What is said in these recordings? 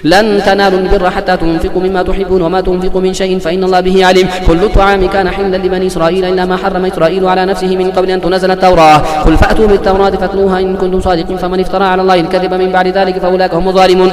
لن تنالوا البر حتى تنفقوا مما تحبون وما تنفقوا من شيء فإن الله به عليم. كل الطعام كان حلا لبني إسرائيل إلا ما حرم إسرائيل على نفسه من قبل أن تنزل التوراة. قل فأتوا بالتوراة فاتلوها إن كنتم صادقين فمن افترى على الله الكذب من بعد ذلك فأولئك هم الظالمون.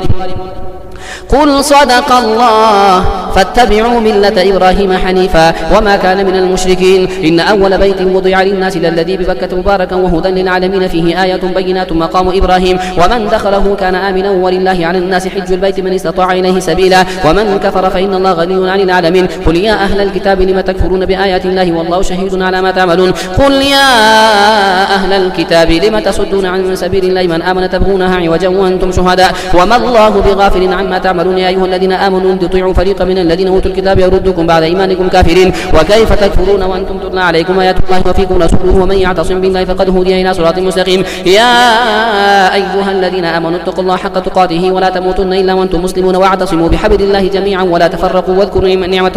قل صدق الله فاتبعوا ملة إبراهيم حنيفا وما كان من المشركين. إن أول بيت وضع للناس للذي ببكة مباركا وهدى للعالمين فيه آيات بينات مقام إبراهيم ومن دخله كان آمنا ولله على الناس حج البيت من استطاع إليه سبيلا ومن كفر فإن الله غني عن العالمين. قل يا أهل الكتاب لم تكفرون بآيات الله والله شهيد على ما تعملون. قل يا أهل الكتاب لم تصدون عن سبيل الله من آمن تبغونها عوجا وأنتم شهداء وما الله بغافل عما تعملون. يا أيها الذين آمنوا ان تطيعوا فريقا من الذين أوتوا الكتاب يردوكم بعد إيمانكم كافرين وكيف تكفرون وأنتم تتلى عليكم آيات الله وفيكم رسوله ومن يعتصم بالله فقد هدي إلى صراط مستقيم. يا أيها الذين آمنوا اتقوا الله حق تقاته ولا تموتن إلا وأنتم مسلمون واعتصموا بحبل الله جميعا ولا تفرقوا واذكروا نعمة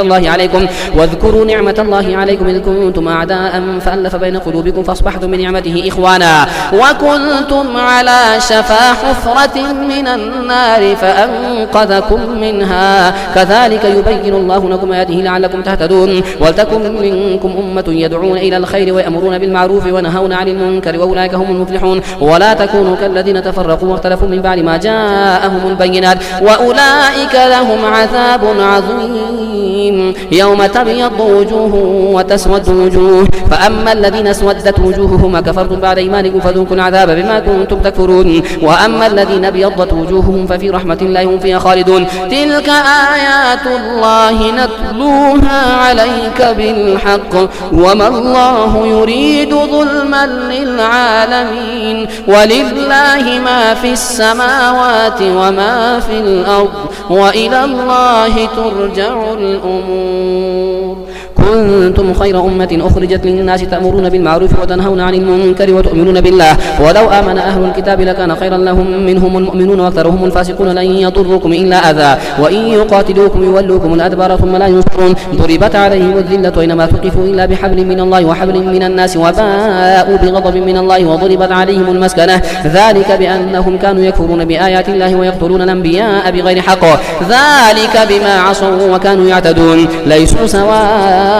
الله عليكم إذ كنتم أعداء فألف بين قلوبكم فأصبحتم بنعمته إخوانا وكنتم على شفا حفرة من النار فأنقذكم منها كذلك يبين الله لكم آياته لعلكم تهتدون. ولتكن منكم أمة يدعون إلى الخير ويأمرون بالمعروف وينهون عن المنكر وأولئك هم المفلحون. ولا تكونوا كالذين تفرقوا واختلفوا من بعد ما جاءهم البينات وأولئك لهم عذاب عظيم. يوم تبيض وجوه وتسود وجوه فأما الذين اسودت وجوههم كفرتم بعد إيمانكم فذوقوا العذاب بما كنتم تكفرون وأما الذين ابيضت وجوههم ففي رحمة الله هم فيها خالدون. تلك آيات الله نتلوها عليك بالحق وما الله يريد ظلما للعالمين ولله ما في السماوات وما في الأرض وإلى الله ترجع الأمور. كنتم خير أمة أخرجت للناس تأمرون بالمعروف وتنهون عن المنكر وتؤمنون بالله ولو آمن أهل الكتاب لكان خيرا لهم منهم المؤمنون وأكثرهم الفاسقون لن يضركم إلا أذى وإن يقاتلوكم يولوكم الأدبار ثم لا ينصرون. ضربت عليهم الذلة أينما ثقفوا إلا بحبل من الله وحبل من الناس وباءوا بغضب من الله وضربت عليهم المسكنة ذلك بأنهم كانوا يكفرون بآيات الله ويقتلون الأنبياء بغير حق ذلك بما عصوا وكانوا يعتدون. ليسوا سواء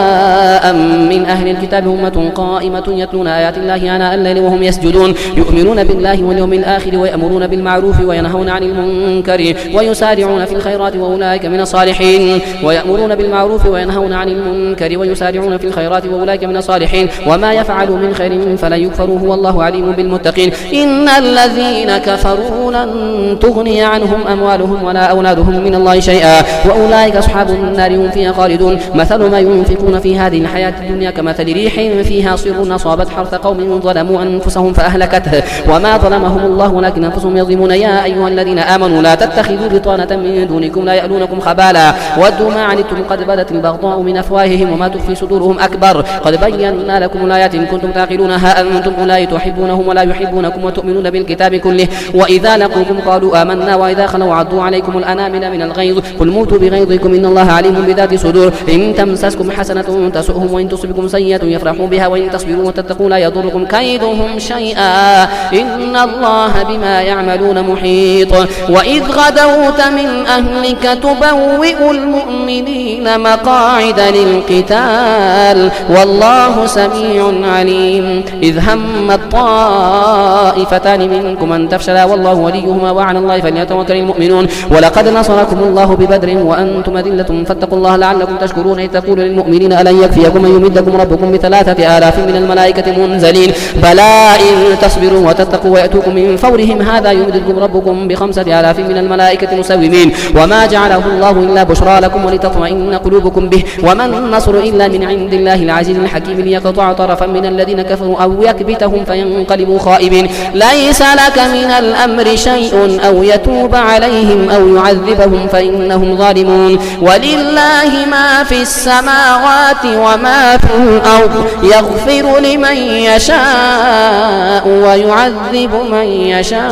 من أهل الكتاب أمة قائمة يتلون آيات الله آناء الليل وهم يسجدون يؤمنون بالله واليوم الآخر ويأمرون بالمعروف وينهون عن المنكر ويسارعون في الخيرات وأولئك من الصالحين. ويأمرون بالمعروف وينهون عن المنكر ويسارعون في الخيرات وأولئك من الصالحين وما يفعلوا من خير فلن يكفروه والله عليم بالمتقين. إن الذين كفروا لن تغني عنهم أموالهم ولا أولادهم من الله شيئا وأولئك أصحاب النار هم فيها خالدون. مثل ما ينفقون في هذه الحياة الدنيا كمثل ريح فيها صر أصابت حرث قوم ظلموا أنفسهم فأهلكته وما ظلمهم الله ولكن أنفسهم يظلمون. يا أيها الذين آمنوا لا تتخذوا بطانة من دونكم لا يألونكم خبالا ودوا ما عنتم قد بدت البغضاء من أفواههم وما تخفي صدورهم أكبر قد بينا لكم الآيات إن كنتم تعقلون. ها أنتم أولئك تحبونهم ولا يحبونكم وتؤمنون بالكتاب كله وإذا لقوكم قالوا آمنا وإذا خلوا عضوا عليكم الأنامل من الغيظ قل موتوا بغيظكم إن الله عليم بذات الصدور. إن تمسسكم حسنة تسؤهم وإن تصبكم سيئة يفرحوا بها وإن تصبروا وتتقوا لا يضركم كيدهم شيئا إن الله بما يعملون محيط. وإذ غدوت من أهلك تبوئ المؤمنين مقاعد للقتال والله سميع عليم. إذ هم الطائفتان منكم أن تفشلا والله وليهما وعلى الله فليتوكل المؤمنون. ولقد نصركم الله ببدر وأنتم أذلة فاتقوا الله لعلكم تشكرون. إذ تقول للمؤمنين ألن يكفيكم أن يمدكم ربكم ب3,000 من الملائكة منزلين بلى إن تصبروا وتتقوا ويأتوكم من فورهم هذا يمدكم ربكم ب5,000 من الملائكة مسومين وما جعله الله إلا بشرى لكم ولتطمئن قلوبكم به وما النصر إلا من عند الله العزيز الحكيم ليقطع طرفا من الذين كفروا أو يكبتهم فينقلبوا خائبين. ليس لك من الأمر شيء أو يتوب عليهم أو يعذبهم فإنهم ظالمون. ولله ما في السماوات وما في الأرض يغفر لمن يشاء ويعذب من يشاء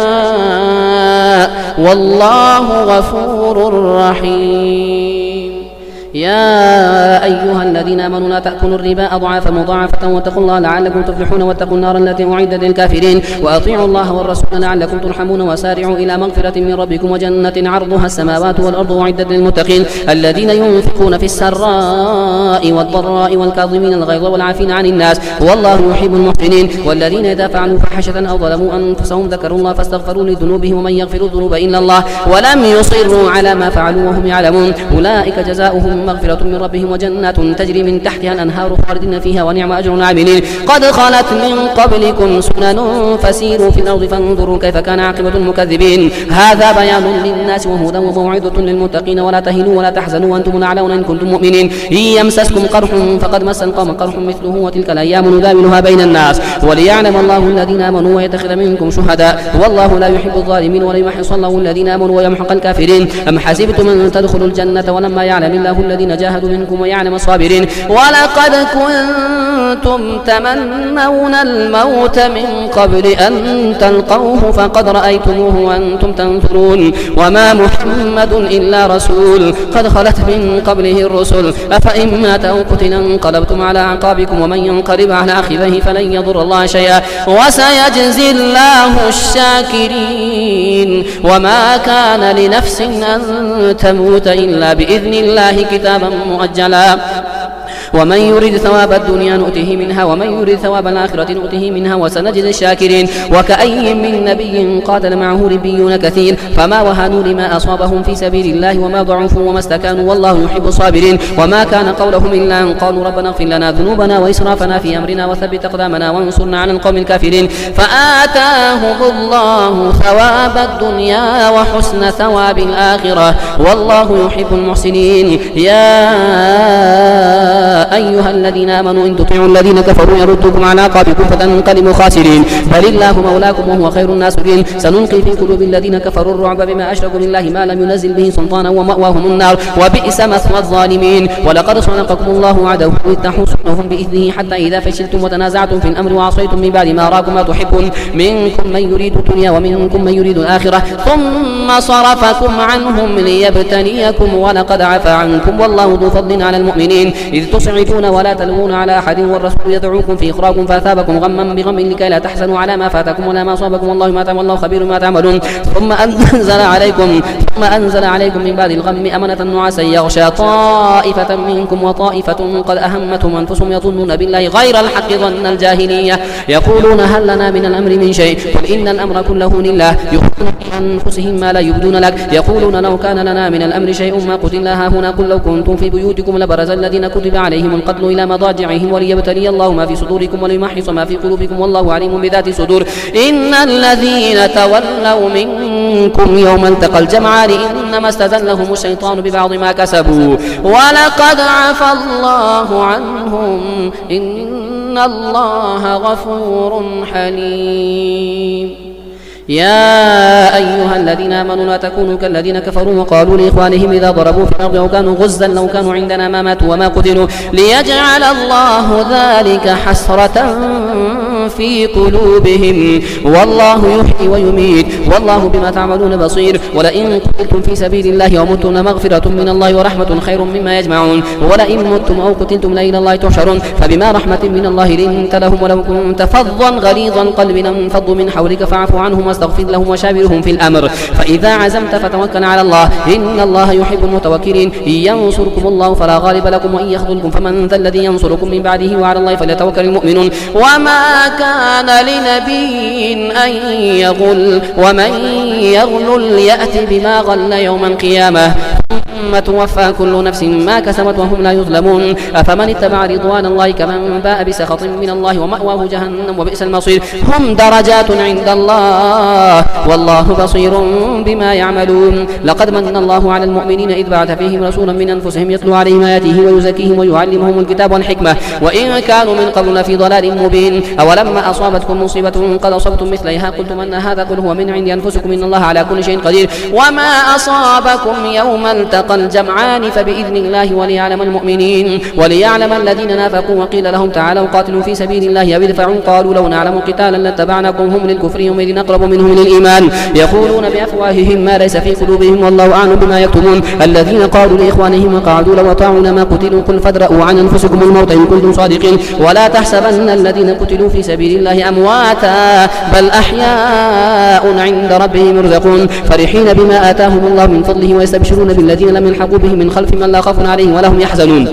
والله غفور رحيم. يا أيها الذين آمنوا لا تأكلوا الربا أضعافا مضاعفة واتقوا الله لعلكم تفلحون واتقوا النار التي أعدت للكافرين وأطيعوا الله والرسول لعلكم ترحمون وسارعوا إلى مغفرة من ربكم وجنة عرضها السماوات والأرض أعدت للمتقين الذين ينفقون في السراء والضراء والكاظمين الغيظ والعافين عن الناس والله يحب المحسنين والذين إذا فعلوا فاحشة أو ظلموا أنفسهم ذكروا الله فاستغفروا لذنوبهم ومن يغفر الذنوب إلا الله ولم يصروا على ما فعلوا وهم يعلمون أولئك جزاؤهم مغفرة من ربهم وجنات تجري من تحتها الأنهار خالدين فيها ونعم أجر العاملين قد خلت من قبلكم سنن فسيروا في الأرض فانظروا كيف كان عاقبة المكذبين هذا بيان للناس وهدى وموعظة للمتقين ولا تهنوا ولا تحزنوا وأنتم الأعلون إن كنتم مؤمنين إن يمسسكم قرح فقد مس القوم قرح مثله وتلك الأيام نداولها بين الناس وليعلم الله الذين آمنوا ويتخذ منكم شهداء والله لا يحب الظالمين وليمحص الله الذين آمنوا ويمحق الكافرين أم حسبتم أن تدخلوا الجنة ولما يعلم الله الذين جاهدوا منكم ويعلم الصابرين ولقد كنتم تمنون الموت من قبل أن تلقوه فقد رأيتموه وأنتم تنظرون وما محمد إلا رسول قد خلت من قبله الرسل أفإن مات أو قتل انقلبتم على أعقابكم ومن ينقلب على عقبيه فلن يضر الله شيئا وسيجزي الله الشاكرين وما كان لنفس أن تموت إلا بإذن الله كتابا مؤجلا ومن يريد ثواب الدنيا نؤته منها ومن يريد ثواب الآخرة نؤته منها وسنجزي الشاكرين وكأي من نبي قاتل معه ربيون كثير فما وهنوا لما أصابهم في سبيل الله وما ضعفوا وما استكانوا والله يحب الصابرين وما كان قولهم إلا أن قالوا ربنا اغفر لنا ذنوبنا وإسرافنا في أمرنا وثبت أقدامنا وانصرنا على القوم الكافرين فآتاهم الله ثواب الدنيا وحسن ثواب الآخرة والله يحب المحسنين يا أيها الذين آمنوا إن تطيعوا الذين كفروا يردوكم على أعقابكم فتنقلبوا خاسرين بل الله مولاكم وهو خير الناصرين سنلقي في قلوب الذين كفروا الرعب بما أشركوا بالله ما لم ينزل به سلطانا ومأواهم النار وبئس مثوى الظالمين ولقد صدقكم الله وعده إذ تحسونهم بإذنه حتى إذا فشلتم وتنازعتم في الأمر وعصيتم من بعد ما أراكم ما تحبون منكم من يريد الدنيا ومنكم من يريد الآخرة ثم صرفكم عنهم ليبتليكم ولقد عفا عنكم والله ذو فضل على المؤمنين إذ تصعدون ولا تلوون على أحد والرسول يدعوكم في إخراجكم فأثابكم غما بغم لكي لا تحزنوا على ما فاتكم ولا ما أصابكم والله خبير ما تعملون ثم أنزل عليكم من بعد الغم أمنة نعاسا يغشى طائفة منكم وطائفة قد أهمتهم أنفسهم يظنون بالله غير الحق ظن الجاهلية يقولون هل لنا من الأمر من شيء قل إن الأمر كله لله يخفون في أنفسهم ما لا يبدون لك يقولون لو كان لنا من الأمر شيء ما قتلنا هاهنا قل لو كنتم في بيوتكم لبرز الذين كتب عليهم القتل إلى مضاجعهم وليبتلي الله ما في صدوركم وليمحص ما في قلوبكم والله عليم بذات الصدور إن الذين تولوا منكم يوم التقى الجمعان إنما استزلهم الشيطان ببعض ما كسبوا ولقد عفى الله عنهم إن الله غفور حليم يا أيها الذين آمنوا لا تكونوا كالذين كفروا وقالوا لإخوانهم إذا ضربوا في الأرض أو كانوا غزا لو كانوا عندنا ما ماتوا وما قتلوا ليجعل الله ذلك حسرة في قلوبهم والله يحيي ويميت والله بما تعملون بصير ولئن قتلتم في سبيل الله ومتم لمغفرة من الله ورحمة خير مما يجمعون ولئن متم أو قتلتم لإلى الله تحشرون فبما رحمة من الله لنت لهم ولو كنت فظا غليظ القلب لانفضوا من حولك فاعف عنهم واستغفر لهم وشاورهم في الأمر فإذا عزمت فتوكل على الله إن الله يحب المتوكلين إن ينصركم الله فلا غالب لكم وإن يخذلكم فمن ذا الذي ينصركم من بعده وعلى الله فليتوكل المؤمنون وما كان لنبي أن يغل ومن يغل يأتي بما غل يوم القيامة ثم توفى كل نفس ما كسبت وهم لا يظلمون أفمن اتبع رضوان الله كمن باء بسخط من الله ومأواه جهنم وبئس المصير هم درجات عند الله والله بصير بما يعملون لقد من الله على المؤمنين إذ بعث فيهم رسولا من أنفسهم يتلو عليهم آياته ويزكيهم ويعلمهم الكتاب والحكمة وإن كانوا من قبل لفي ضلال مبين أولما أصابتكم مصيبة قد أصبتم مثليها قلتم أن هذا قل هو من عند أنفسكم إن الله على كل شيء قدير وما أصابكم يوم التقى الجمعان فبإذن الله وليعلم المؤمنين وليعلم الذين نافقوا. وقيل لهم تعالوا قاتلوا في سبيل الله أو ادفعوا قالوا لو نعلم قتالا لاتبعناكم هم للكفر يومئذ أقرب منهم للإيمان يقولون بأفواههم ما ليس في قلوبهم والله أعلم بما يكتمون. الذين قالوا لإخوانهم وقعدوا لو أطاعونا ما قتلوا قل فادرءوا عن أنفسكم الموت إن كنتم صادقين ولا تحسبن الذين قتلوا في سبيل الله أمواتا بل أحياء عند ربهم يرزقون فرحين بما آتاهم الله من فضله ويستبشرون بالذين لم يلحقوا بهم من خلفهم لا خوف عليهم ولا هم يحزنون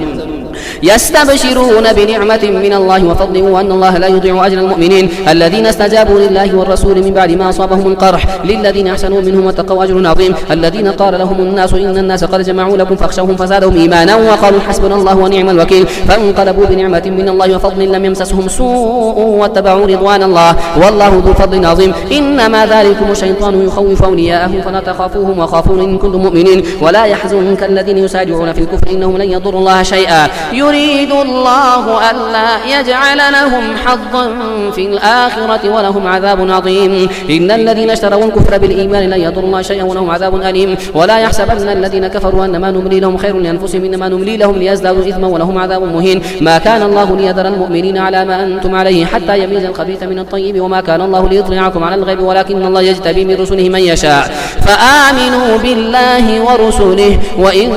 يستبشرون بنعمة من الله وفضل وأن الله لا يضيع أجر المؤمنين الذين استجابوا لله والرسول من بعد ما أصابهم القرح للذين أحسنوا منهم واتقوا أجر عظيم. الذين قال لهم الناس إن الناس قد جمعوا لكم فاخشوهم فزادهم إيمانا وقالوا حسبنا الله ونعم الوكيل فانقلبوا بنعمة من الله وفضل لم يمسسهم سوء واتبعوا رضوان الله والله ذو فضل عظيم. إنما ذلكم الشيطان يخوف أولياءه فلا تخافوهم وخافون إن كنتم مؤمنين ولا يحزنك الذين يسارعون في الكفر إنهم لن يضروا الله شيئا يريد الله ألا يجعل لهم حظا في الآخرة ولهم عذاب عظيم. إن الذين اشتروا الكفر بالإيمان لن يضروا الله شيئا ولهم عذاب أليم. ولا يحسبن الذين كفروا أنما نملي لهم خير لأنفسهم إنما نملي لهم ليزدادوا إثما ولهم عذاب مهين. ما كان الله ليذر المؤمنين على ما أنتم عليه حتى يميز الخبيث من الطيب وما كان الله ليطلعكم على الغيب ولكن الله يجتبي من رسله من يشاء فآمنوا بالله ورسله وإن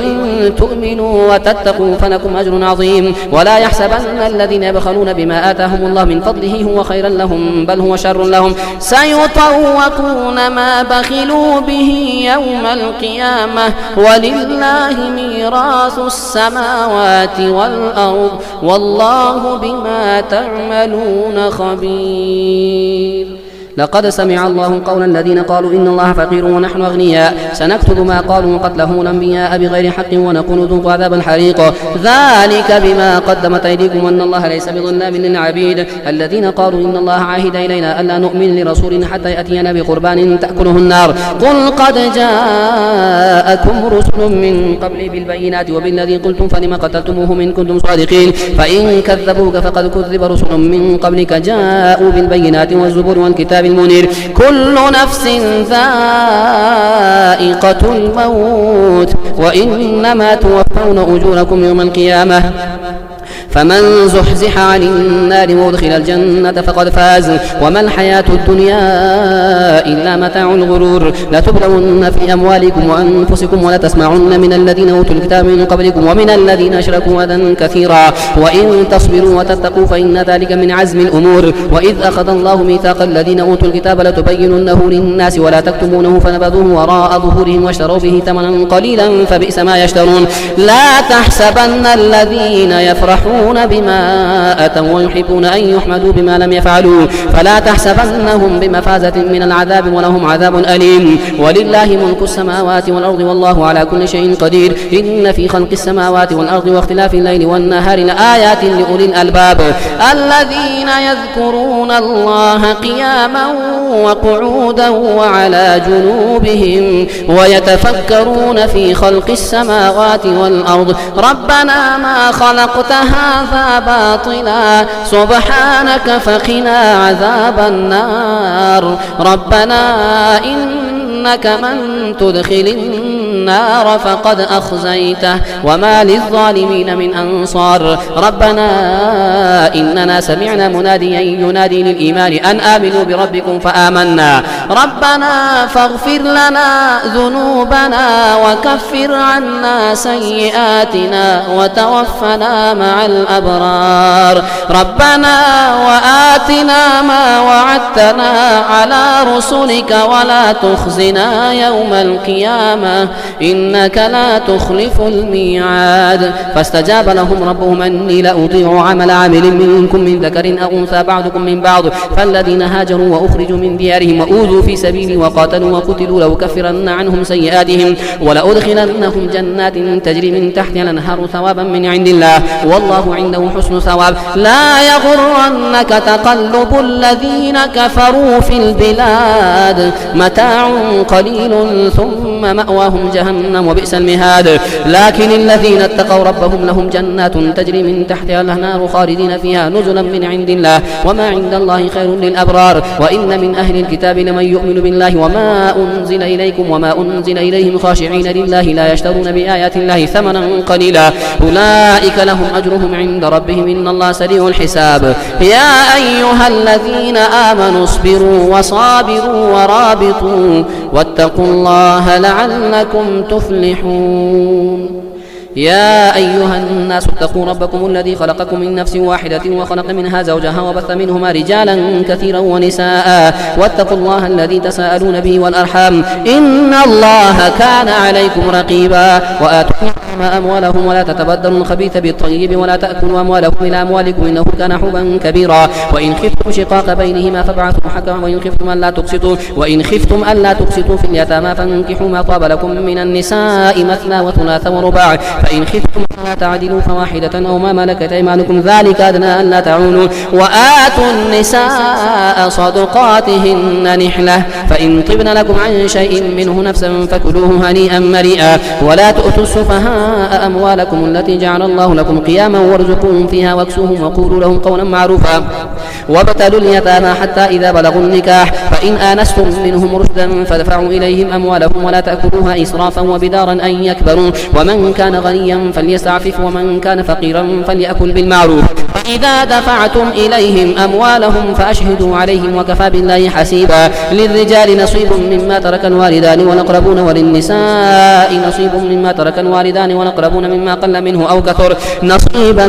تؤمنوا وتتقوا فلكم أجر عظيم. ولا يحسبن الذين يبخلون بما آتاهم الله من فضله هو خيرا لهم بل هو شر لهم سيطوقون ما بخلوا به يوم القيامة ولله ميراث السماوات والأرض والله بما تعملون خبير. لقد سمع الله قول الذين قالوا إن الله فقير ونحن أغنياء سنكتب ما قالوا وقتلهم الأنبياء بغير حق ونقول ذوقوا عذاب الحريق ذلك بما قدمت أيديكم وأن الله ليس بظلام للعبيد. الذين قالوا إن الله عاهد إلينا ألا نؤمن لرسول حتى يأتينا بقربان تأكله النار قل قد جاءكم رسل من قبل بالبينات وبالذي قلتم فلم قتلتموهم إن كنتم صادقين فإن كذبوك فقد كذب رسل من قبلك جاءوا بالبينات والزبر والكتاب المنير كل نفس ذائقة الموت وإنما توفون أجوركم يوم القيامة فمن زحزح عن النار وادخل الجنة فقد فاز وما الحياة الدنيا إلا متاع الغرور. لتبلون في أموالكم وأنفسكم ولتسمعن من الذين أوتوا الكتاب من قبلكم ومن الذين أشركوا أذى كثيرا وإن تصبروا وتتقوا فإن ذلك من عزم الأمور. وإذ أخذ الله ميثاق الذين أوتوا الكتاب لتبيننه للناس ولا تكتمونه فنبذوه وراء ظهورهم واشتروا به ثمنا قليلا فبئس ما يشترون. لا تحسبن الذين يفرحون بما أتوا ويحبون أن يحمدوا بما لم يفعلوا فلا تحسبنهم بمفازة من العذاب ولهم عذاب أليم. ولله ملك السماوات والأرض والله على كل شيء قدير. إن في خلق السماوات والأرض واختلاف الليل والنهار لآيات لأولي الألباب الذين يذكرون الله قياما وقعودا وعلى جنوبهم ويتفكرون في خلق السماوات والأرض ربنا ما خلقت هذا باطلا سبحانك فقنا عذاب النار ربنا إنك من تدخل النار فقد أخزيته وما للظالمين من أنصار ربنا إننا سمعنا مناديا ينادي للإيمان أن آمنوا بربكم فآمنا ربنا فاغفر لنا ذنوبنا وكفر عنا سيئاتنا وتوفنا مع الأبرار ربنا وآتنا ما وعدتنا على رسلك ولا تخزنا يوم القيامة إنك لا تخلف الميعاد. فاستجاب لهم ربهم أني لا أضيع عمل عامل منكم من ذكر أو أنثى بعضكم من بعض فالذين هاجروا وأخرجوا من ديارهم وأوذوا في سبيلي وقاتلوا وقتلوا لأكفرن عنهم سيئاتهم ولأدخلنهم جنات تجري من تحتها الأنهار ثوابا من عند الله والله عنده حسن ثواب. لا يغرنك تقلب الذين كفروا في البلاد متاع قليل ثم مأواهم جهنم جهنم وبئس المهاد. لكن الذين اتقوا ربهم لهم جنات تجري من تحتها الأنهار خالدين فيها نزلا من عند الله وما عند الله خير للأبرار. وإن من أهل الكتاب لمن يؤمن بالله وما أنزل إليكم وما أنزل إليهم خاشعين لله لا يشترون بآيات الله ثمنا قليلا أولئك لهم أجرهم عند ربهم إن الله سريع الحساب. يا أيها الذين آمنوا اصبروا وصابروا ورابطوا واتقوا الله لعلكم تفلحون. يا أيها الناس اتقوا ربكم الذي خلقكم من نفس واحدة وخلق منها زوجها وبث منهما رجالا كثيرا ونساء واتقوا الله الذي تساءلون به والأرحام إن الله كان عليكم رقيبا. وآتوا أموالهم ولا تتبدلوا الخبيث بالطيب ولا تأكلوا أموالهم إلى أموالكم إنه كان حبا كبيرا. وإن خفتم شقاق بينهما فابعثوا حكما وإن خفتم ألا تقسطوا في اليتامى فانكحوا ما طاب لكم من النساء مثنى وثلاث ورباع فإن خفتم ألا تعدلوا فواحدة أو ما ملكت أيمانكم ذلك أدنى ألا تعولوا. وآتوا النساء صدقاتهن نحلة فإن طبن لكم عن شيء منه نفسا فكلوه هنيئا مريئا. ولا تؤتوا السفهاء أموالكم التي جعل الله لكم قياما وارزقوهم فيها واكسوهم وقولوا لهم قولا معروفا. وابتلوا اليتامى حتى إذا بلغوا النكاح فإن آنستم منهم رشدا فادفعوا إليهم أموالهم ولا تأكلوها إسرافا وبدارا أن يكبروا. ومن كان غنيا فليستعفف ومن كان فقيرا فليأكل بالمعروف. فإذا دفعتم إليهم أموالهم فأشهدوا عليهم وكفى بالله حسيبا. للرجال نصيب مما ترك الوالدان والأقربون وللنساء نصيب مما ترك الوالدان والأقربون مما قل منه أو كثر نصيبا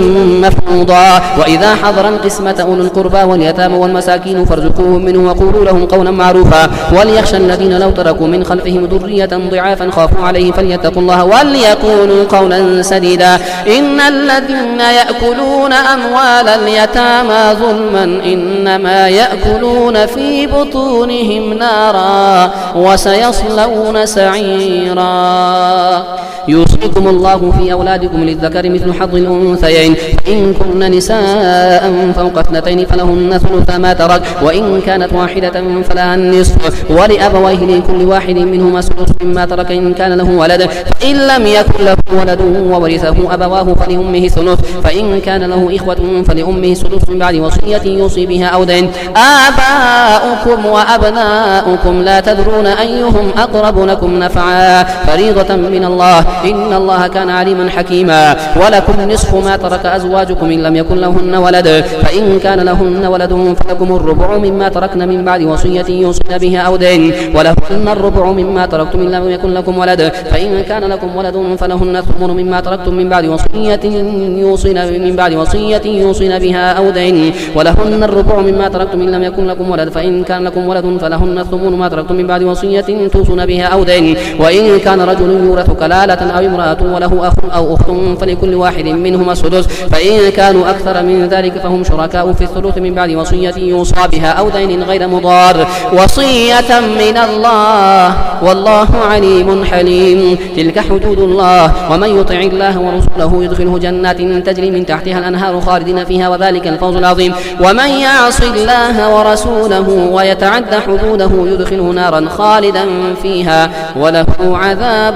مفروضا. وإذا حضر القسمة أولو القربى واليتامى والمساكين فارزقوهم منه وقولوا لهم قولا معروفا. وليخشى الذين لو تركوا من خلفهم ذرية ضعافا خافوا عليه فليتقوا الله وليقولوا قولا سديدا. إن الذين يأكلون أموال اليتامى ظلما إنما يأكلون في بطونهم نارا وسيصلون سعيرا. يوصيكم الله في أولادكم للذكر مثل حظ الأنثيين إن كن نساء فوق اثنتين فلهن ثلث ما ترك وإن كانت واحدة فلها النصف ولأبويه لكل واحد منهما سدس مما ترك إن كان له ولد فإن لم يكن له ولد وورثه أبواه فلأمه الثلث فإن كان له إخوة فلأمه السدس من بعد وصية يوصي بها أو دين. آباؤكم وأبناؤكم لا تدرون أيهم أقرب لكم نفعا فريضة من الله إن الله كان عليما حكيما. ولكم نصف ما ترك أزواجكم إن لم يكن لهن ولد فإن كان لهن ولد فلكم الربع مما تركن من بعد وصية يوصين بها أو دين. ولهن الربع مما تركتم إن لم يكن لكم ولد فإن كان لكم ولد فلهن الثمن مما تركتم من بعد وصية يوصين بها أو دين. ولهن الربع مما تركتم إن لم يكن لكم ولد فإن كان لكم ولد فلهن الثمن ما تركتم من بعد وصية توصون بها أو دين. وإن كان رجل يورث كلالة أو امرأة وله أخ أو أخت فلكل واحد منهما السدس فإن كانوا أكثر من ذلك فهم شركاء في الثلث من بعد وصية يوصى بها أو دين غير مضار وصية من الله والله عليم حليم. تلك حدود الله ومن يطع الله ورسوله يدخله جنات تجري من تحتها الأنهار خالدين فيها وذلك الفوز العظيم. ومن يعص الله ورسوله ويتعد حدوده يدخله نارا خالدا فيها وله عذاب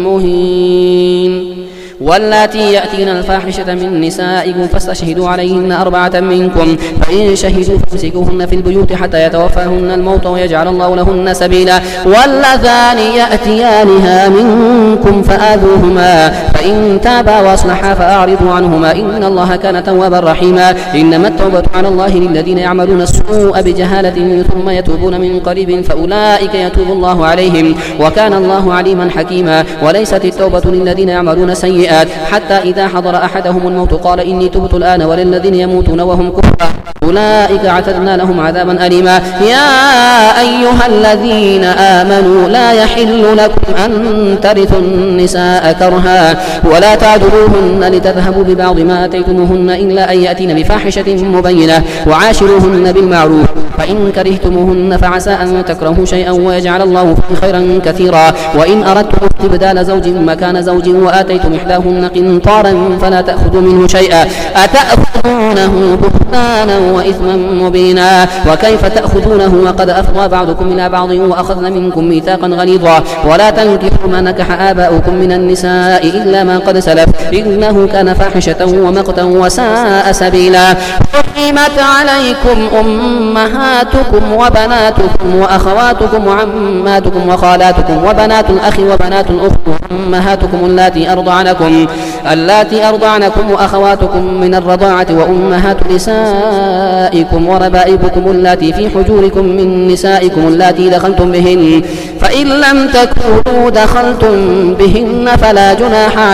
مهين. واللاتي يأتين الفاحشة من نسائكم فاستشهدوا عليهن 4 منكم فإن شهدوا فامسكوهن في البيوت حتى يتوفاهن الموت ويجعل الله لهن سبيلا. واللذان يأتيانها منكم فآذوهما فإن تابا وأصلحا فأعرضوا عنهما إن الله كان توابا رحيما. إنما التوبة على الله للذين يعملون السوء بجهالة ثم يتوبون من قريب فأولئك يتوب الله عليهم وكان الله عليما حكيما. وليست التوبة للذين يعملون سيئات حتى إذا حضر أحدهم الموت قال إني تبت الآن وللذين يموتون وهم كفار أولئك اعتدنا لهم عذابا أليما. يا أيها الذين آمنوا لا يحل لكم أن ترثوا النساء كرها ولا تعدلوهن لتذهبوا ببعض ما آتيتموهن إلا أن يأتين بفاحشة مبينة وعاشروهن بالمعروف فإن كرهتموهن فعسى أن تكرهوا شيئا ويجعل الله فيه خيرا كثيرا. وإن أردتم استبدال زوج مكان زوج وآتيتم إحداهن لهن قنطارا فلا تأخذوا منه شيئا أتأخذونه بهتانا وإثما مبينا وكيف تأخذونه وقد أفضى بعضكم إلى بعض وأخذن منكم ميثاقا غليظا ولا تنكحوا ما نكح آباؤكم من النساء إلا ما قد سلف إنه كان فاحشة ومقتا وساء سبيلا حرمت عليكم أمهاتكم وبناتكم وأخواتكم وعماتكم وخالاتكم وبنات الأخ وبنات الأخت وأمهاتكم اللاتي أرضعنكم وأخواتكم من الرضاعة وأمهات نسائكم وربائبكم اللاتي في حجوركم من نسائكم اللاتي دخلتم بهن فإن لم تكونوا دخلتم بهن فلا جناح عليكم